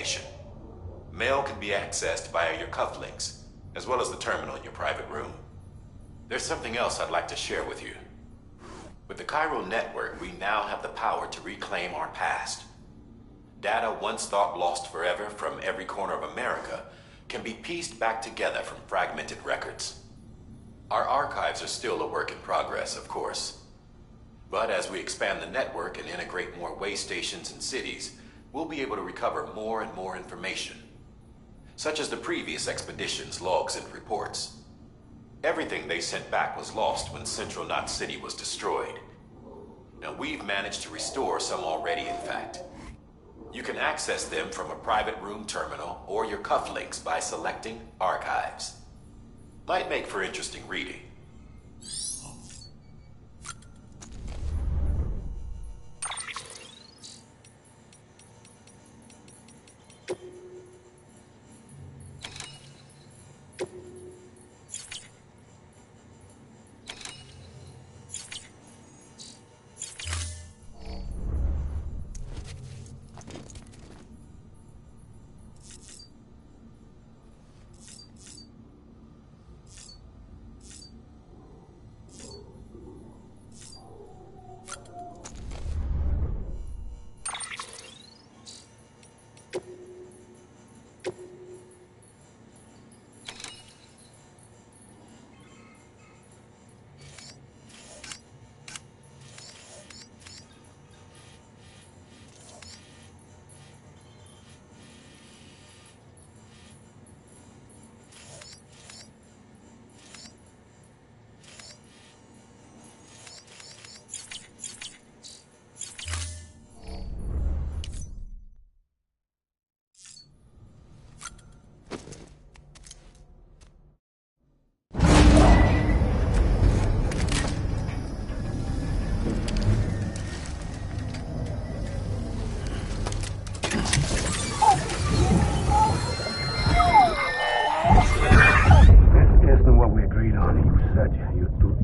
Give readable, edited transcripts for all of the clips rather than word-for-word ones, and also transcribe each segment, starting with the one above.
information. Mail can be accessed via your cufflinks, as well as the terminal in your private room. There's something else I'd like to share with you. With the Chiral network, we now have the power to reclaim our past. Data once thought lost forever from every corner of America can be pieced back together from fragmented records. Our archives are still a work in progress, of course. But as we expand the network and integrate more way stations and cities, we'll be able to recover more and more information, such as the previous expedition's logs and reports. Everything they sent back was lost when Central Knot City was destroyed. Now we've managed to restore some already, in fact. You can access them from a private room terminal or your cufflinks by selecting Archives. Might make for interesting reading.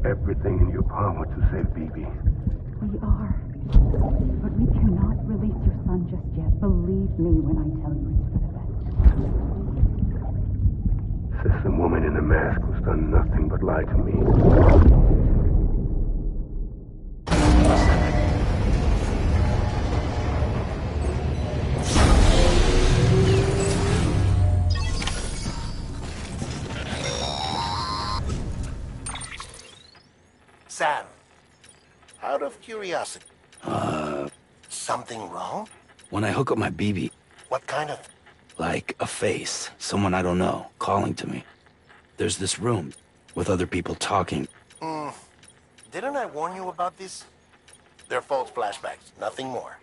Everything in your power to save BB. We are. But we cannot release your son just yet. Believe me when I tell you it's for the best. System woman in the mask who's done nothing but lie to me. Sam, out of curiosity. Something wrong? When I hook up my BB. What kind of... Like a face. Someone I don't know, calling to me. There's this room, with other people talking. Didn't I warn you about this? They're false flashbacks, nothing more.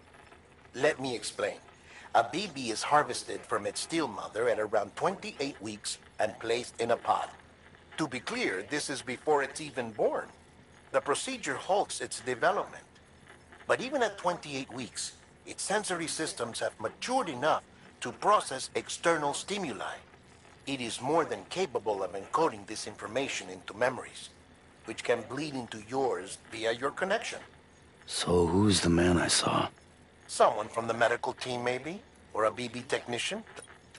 Let me explain. A BB is harvested from its steel mother at around 28 weeks and placed in a pod. To be clear, this is before it's even born. The procedure halts its development. But even at 28 weeks, its sensory systems have matured enough to process external stimuli. It is more than capable of encoding this information into memories, which can bleed into yours via your connection. So who's the man I saw? Someone from the medical team, maybe? Or a BB technician?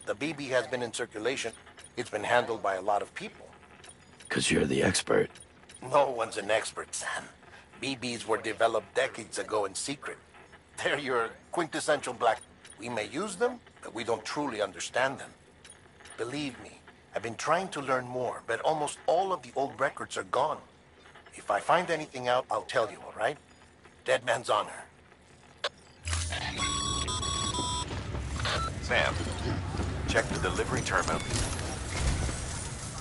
The BB has been in circulation. It's been handled by a lot of people. 'Cause you're the expert. No one's an expert, Sam. BBs were developed decades ago in secret. They're your quintessential black. We may use them, but we don't truly understand them. Believe me, I've been trying to learn more, but almost all of the old records are gone. If I find anything out, I'll tell you, all right? Dead man's honor. Sam, check the delivery terminal.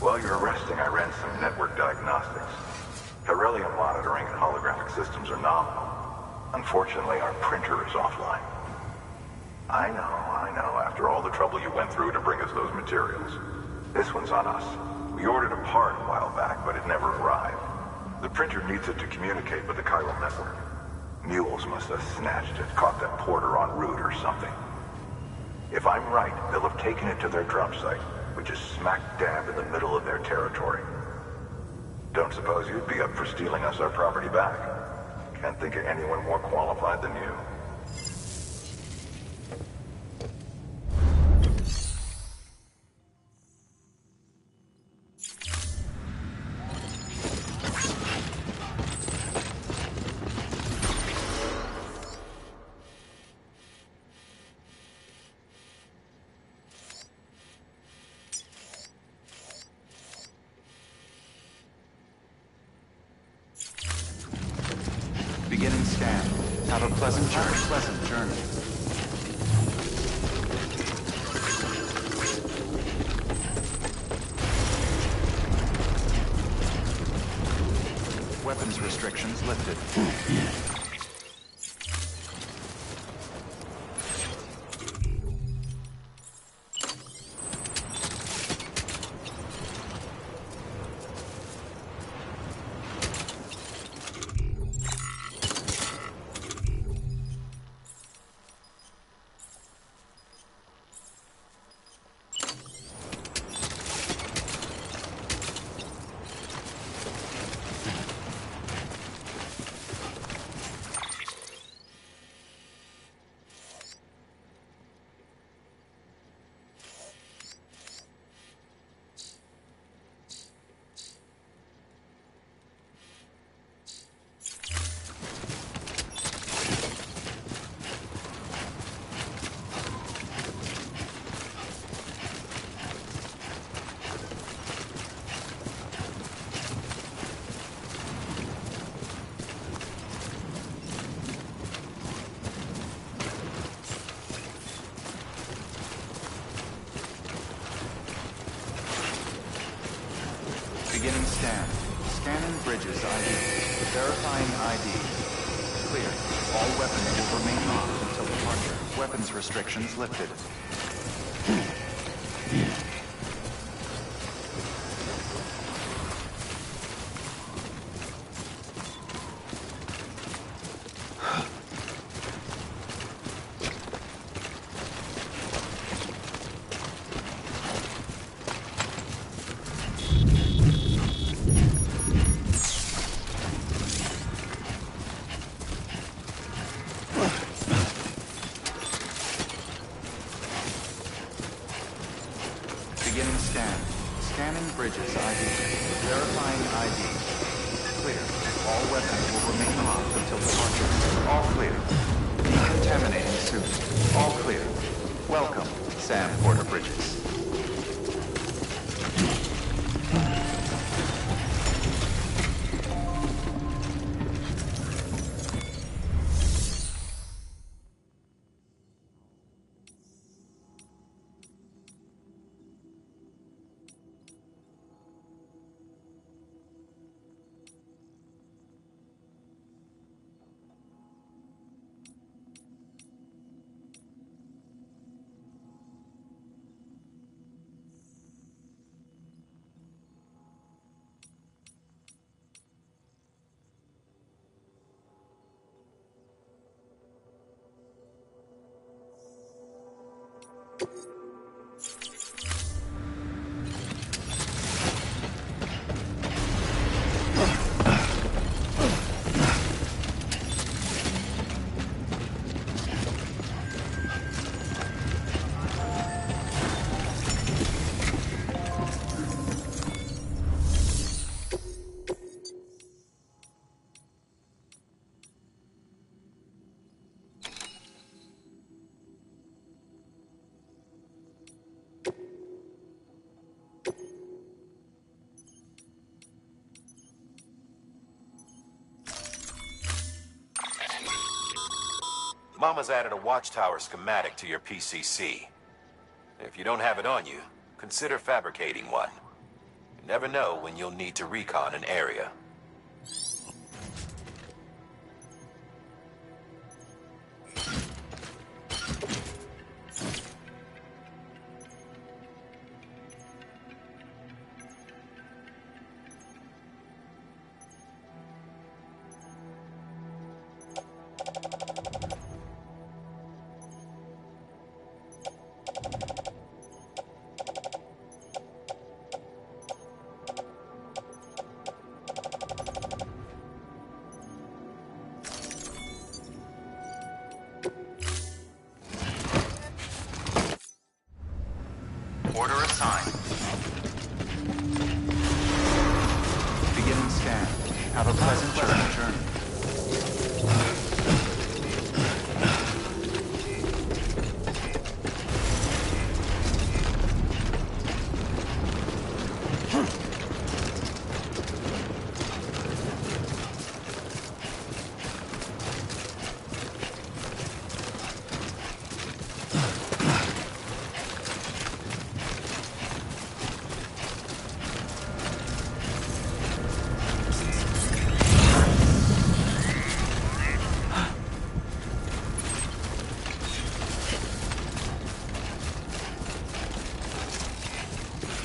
While you're resting, I ran some network diagnostics. Beryllium monitoring and holographic systems are nominal. Unfortunately, our printer is offline. I know, after all the trouble you went through to bring us those materials. This one's on us. We ordered a part a while back, but it never arrived. The printer needs it to communicate with the chiral network. Mules must have snatched it, caught that porter en route or something. If I'm right, they'll have taken it to their drop site, which is smack dab in the middle of their territory. Don't suppose you'd be up for stealing us our property back? Can't think of anyone more qualified than you. pleasant journey. Pleasant journey. Weapons restrictions lifted. Beginning scan. Scanning bridges ID. Verifying ID. Clear. All weapons will remain locked until departure. Weapons restrictions lifted. Beginning scan. Scanning bridges ID. Verifying ID. Clear. All weapons will remain locked until departure. All clear. Decontaminating suit. All clear. Welcome, Sam Porter Bridges. Mama's added a watchtower schematic to your PCC. If you don't have it on you, consider fabricating one. You never know when you'll need to recon an area. Order assigned. Beginning scan. Have a pleasant journey.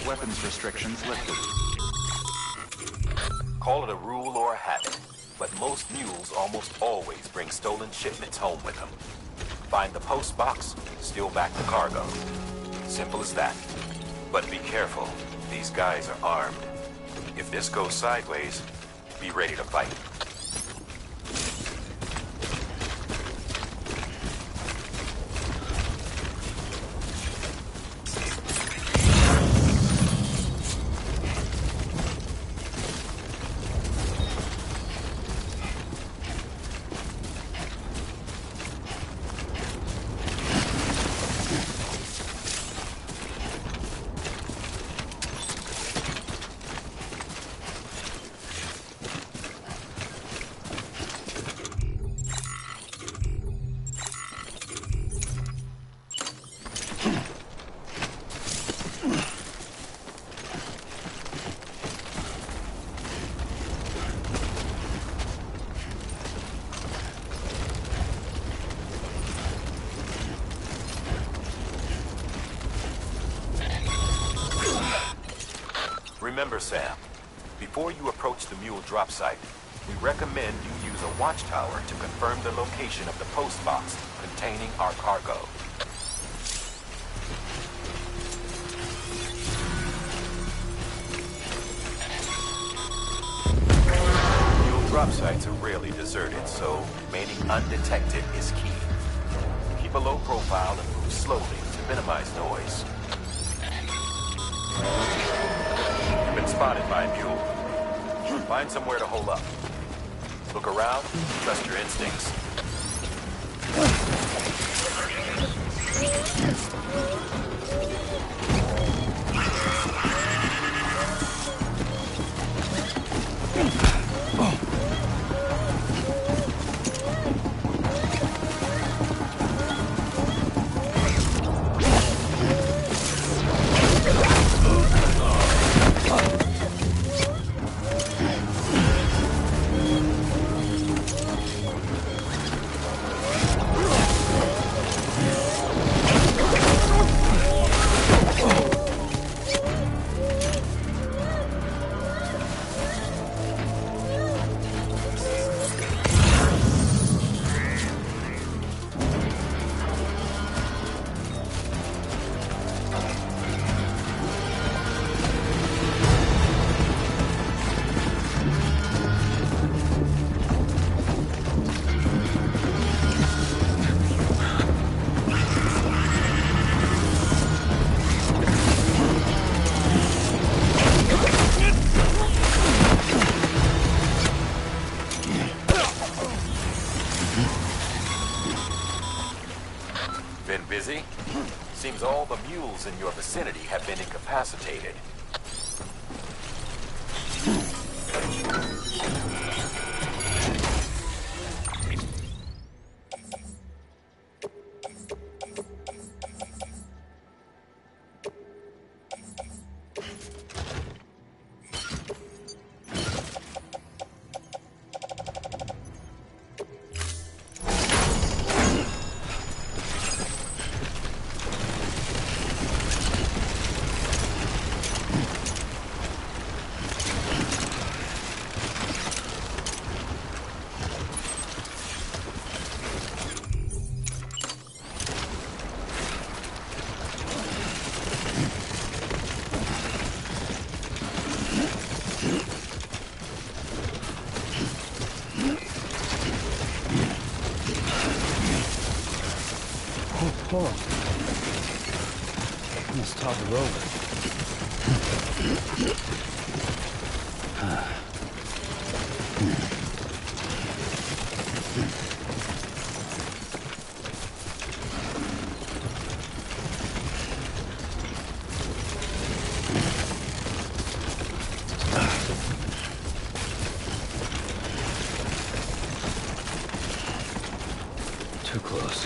weapons restrictions lifted. Call it a rule or a habit, but most mules almost always bring stolen shipments home with them. Find the post box, steal back the cargo. Simple as that. But be careful. These guys are armed. If this goes sideways, be ready to fight. Remember, Sam, before you approach the mule drop site, we recommend you use a watchtower to confirm the location of the post box containing our cargo. Mule drop sites are rarely deserted, so remaining undetected is key. Keep a low profile and move slowly to minimize noise. You've been spotted by a mule. Find somewhere to hole up. Look around, trust your instincts. Been busy? Seems all the mules in your vicinity have been incapacitated. Oh. Almost toppled over. Too close.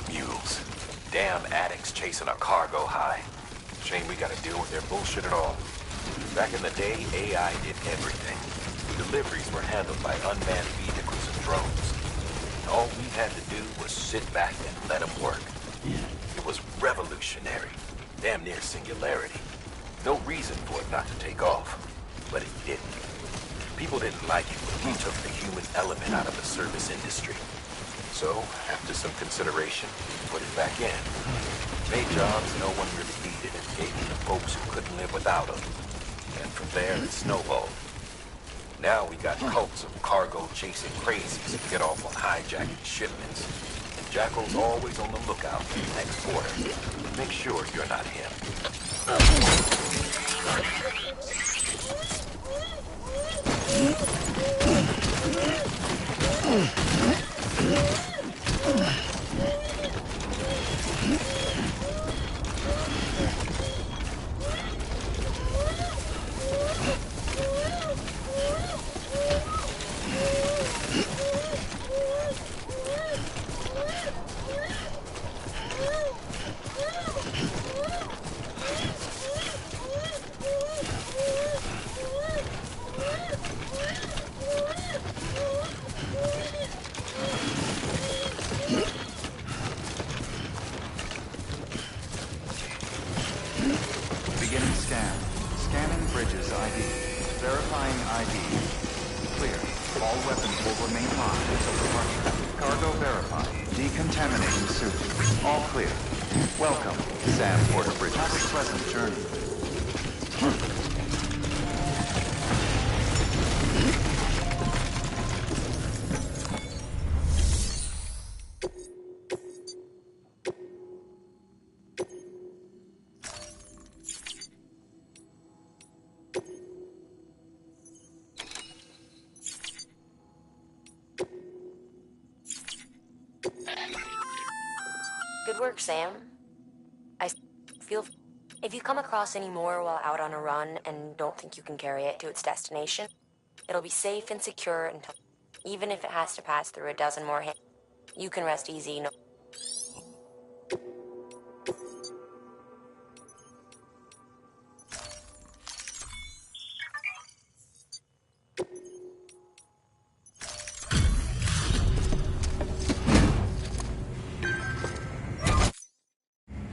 Mules. Damn addicts chasing a cargo high. Shame we gotta deal with their bullshit at all. Back in the day, AI did everything. deliveries were handled by unmanned vehicles and drones. All we had to do was sit back and let them work. It was revolutionary, damn near singularity. No reason for it not to take off, but it didn't. People didn't like it when we took the human element out of the service industry. So, after some consideration, we put it back in. Made jobs no one really needed and gave them to folks who couldn't live without them. And from there, it snowballed. Now we got cults of cargo-chasing crazies who get off on hijacking shipments. And Jackal's always on the lookout for the next order. Make sure you're not him. Beginning scan. Scanning bridges ID. Verifying ID. Clear. All weapons will remain on until departure. Cargo verified. Decontaminating suit. All clear. Welcome, Sam Porter Bridges. Have a pleasant journey. Good work, Sam. I feel if you come across any more while out on a run and don't think you can carry it to its destination, it'll be safe and secure until, even if it has to pass through a dozen more hands, you can rest easy. No.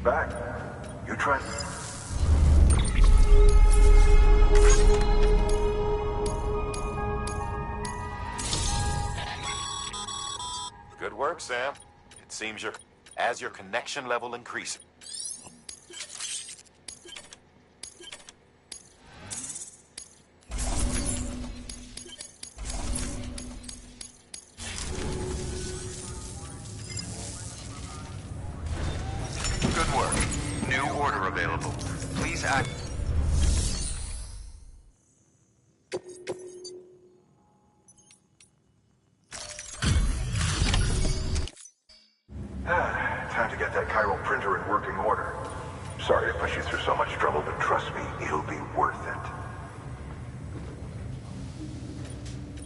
Back. You tried. Good work, Sam. It seems as your connection level increases. Good work. New order available. Please act. Time to get that chiral printer in working order. Sorry to push you through so much trouble, but trust me, it'll be worth it.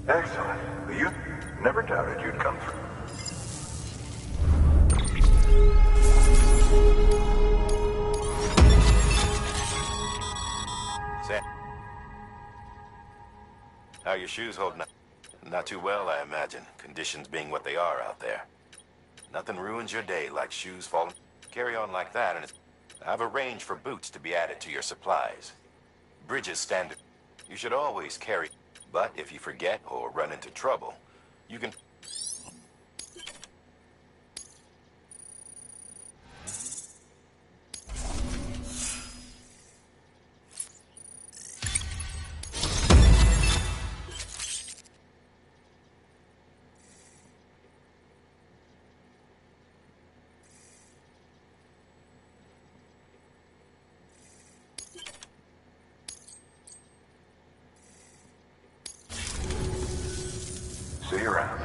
Excellent. You never doubted you'd come through. Sam, how are your shoes holding up? Not too well, I imagine. Conditions being what they are out there. Nothing ruins your day like shoes falling. Carry on like that, and I've arranged for boots to be added to your supplies. Bridges standard. You should always carry, but if you forget or run into trouble, you can... See you around.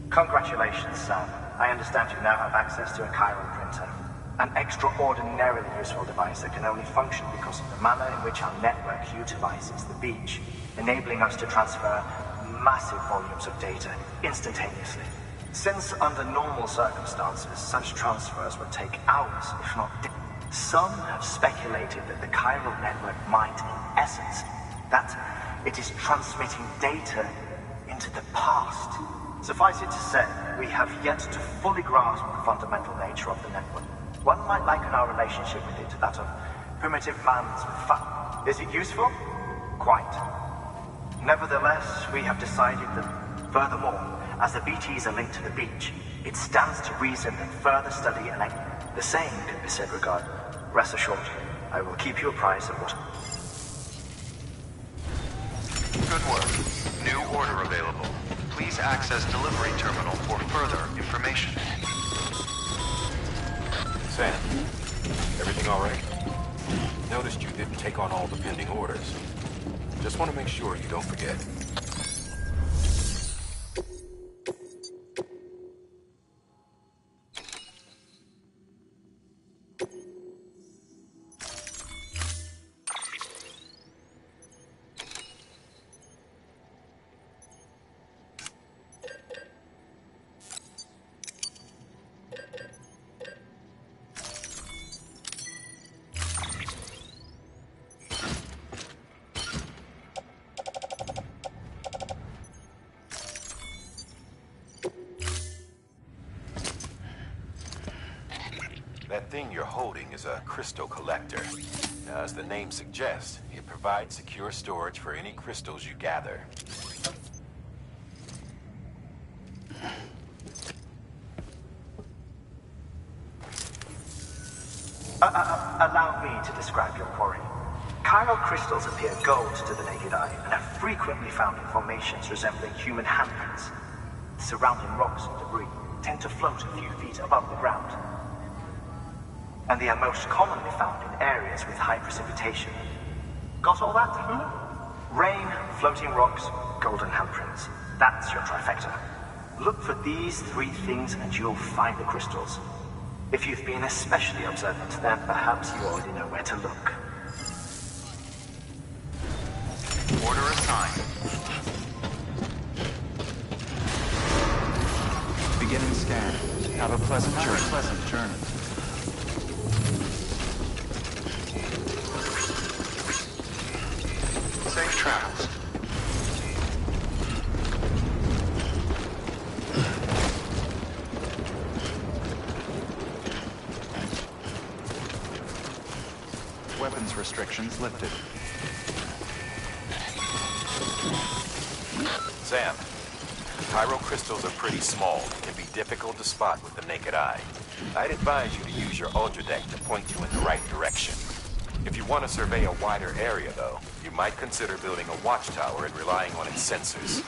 Congratulations, Sam. I understand you now have access to a chiral printer. An extraordinarily useful device that can only function because of the manner in which our network utilizes the beach, enabling us to transfer massive volumes of data instantaneously. Since under normal circumstances, such transfers would take hours, if not days, some have speculated that the chiral network might, in essence, that It is transmitting data into the past. Suffice it to say, we have yet to fully grasp the fundamental nature of the network. One might liken our relationship with it to that of primitive man's with fire. Is it useful? Quite. Nevertheless, we have decided that, furthermore, as the BTs are linked to the beach, it stands to reason that further study and the same can be said regarding. Rest assured, I will keep you apprised of what... Good work. New order available. Please access delivery terminal for further information. Sam, everything all right? Noticed you didn't take on all the pending orders. Just want to make sure you don't forget. That thing you're holding is a crystal collector. Now, as the name suggests, it provides secure storage for any crystals you gather. Allow me to describe your quarry. Chiral crystals appear gold to the naked eye and are frequently found in formations resembling human handprints. The surrounding rocks and debris tend to float a few feet above the ground, and they are most commonly found in areas with high precipitation. Got all that? Rain, floating rocks, golden handprints. That's your trifecta. Look for these three things and you'll find the crystals. If you've been especially observant, then perhaps you already know where to look. Order assigned. Beginning scan. Have a pleasant journey. Safe travels. Weapons restrictions lifted. Sam, chiral crystals are pretty small and can be difficult to spot with the naked eye. I'd advise you to use your ultra deck to point you in the right direction. If you want to survey a wider area, though, you might consider building a watchtower and relying on its sensors.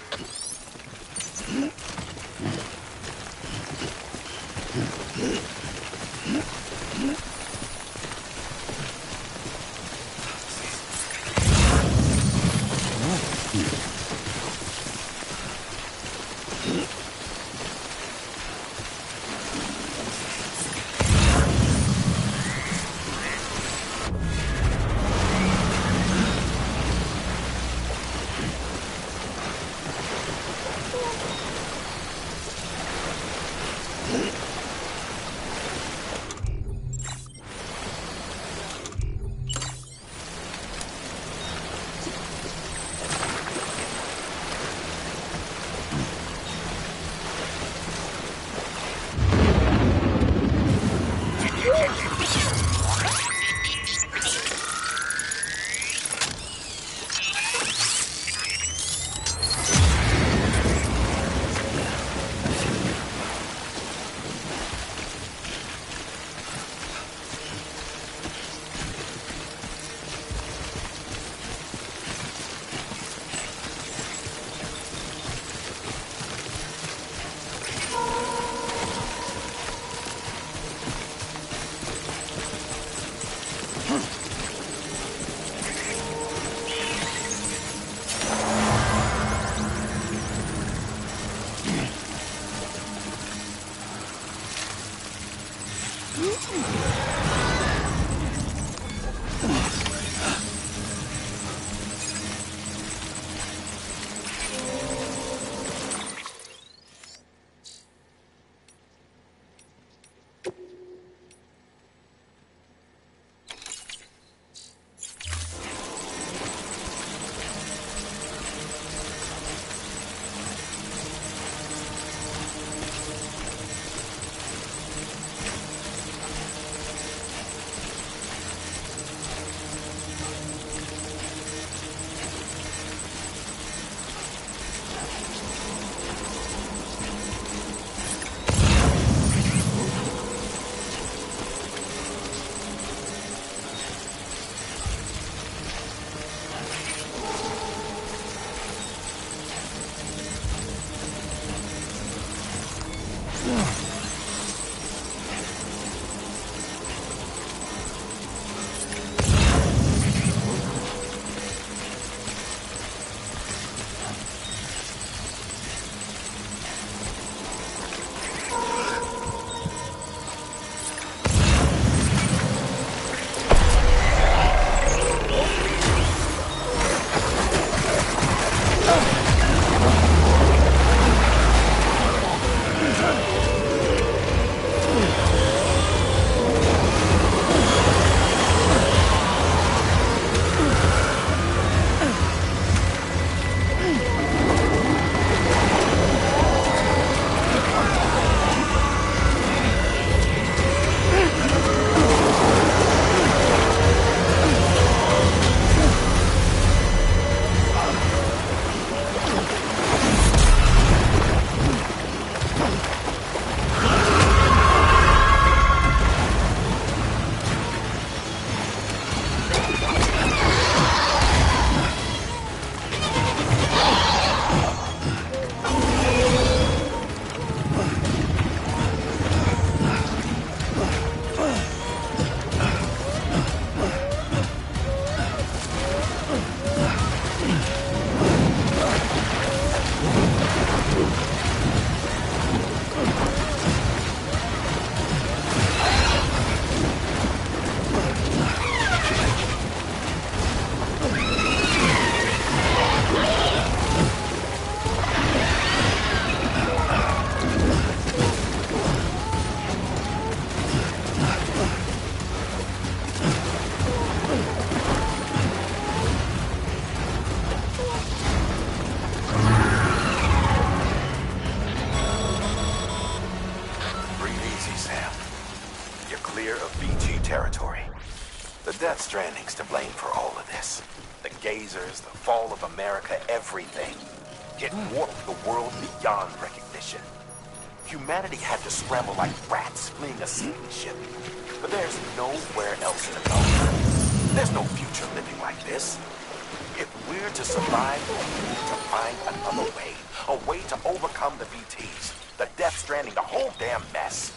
Stranding's to blame for all of this. The gazers, the fall of America, everything. It warped the world beyond recognition. Humanity had to scramble like rats fleeing a sinking ship. But there's nowhere else to go. There's no future living like this. If we're to survive, we need to find another way. A way to overcome the BTs, the Death Stranding, the whole damn mess.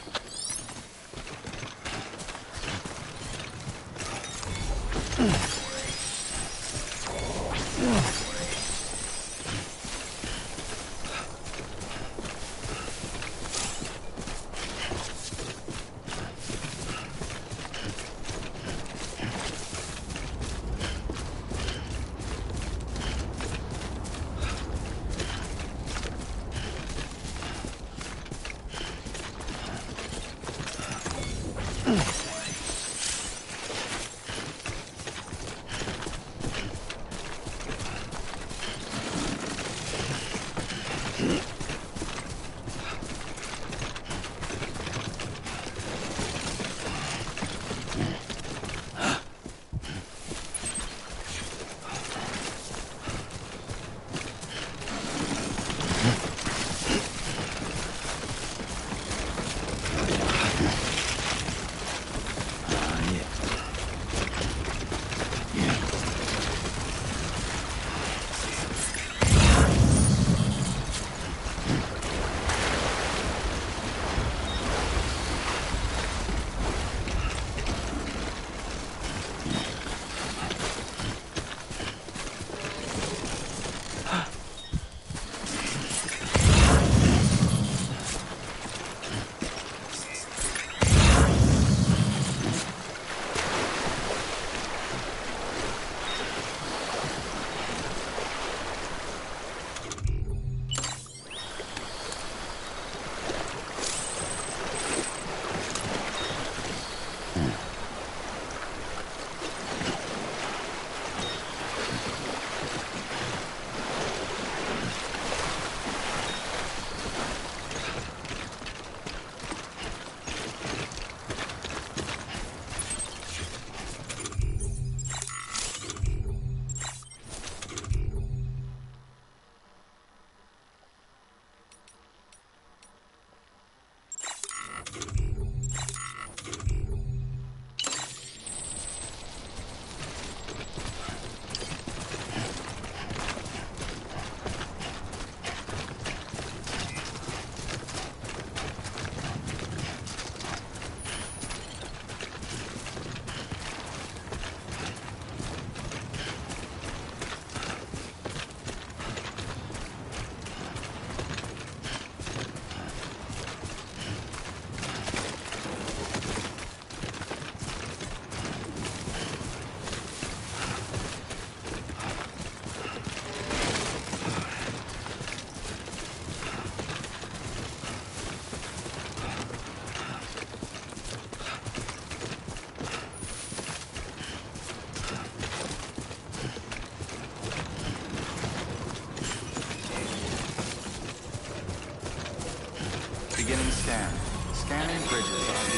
Beginning scan. Scanning bridges ID.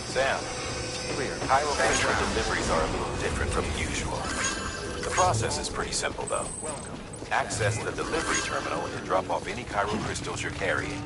Sam, Clear. Cairo printer deliveries are a little different from usual. The process is pretty simple, though. Access the delivery terminal and drop off any Cairo crystals you're carrying.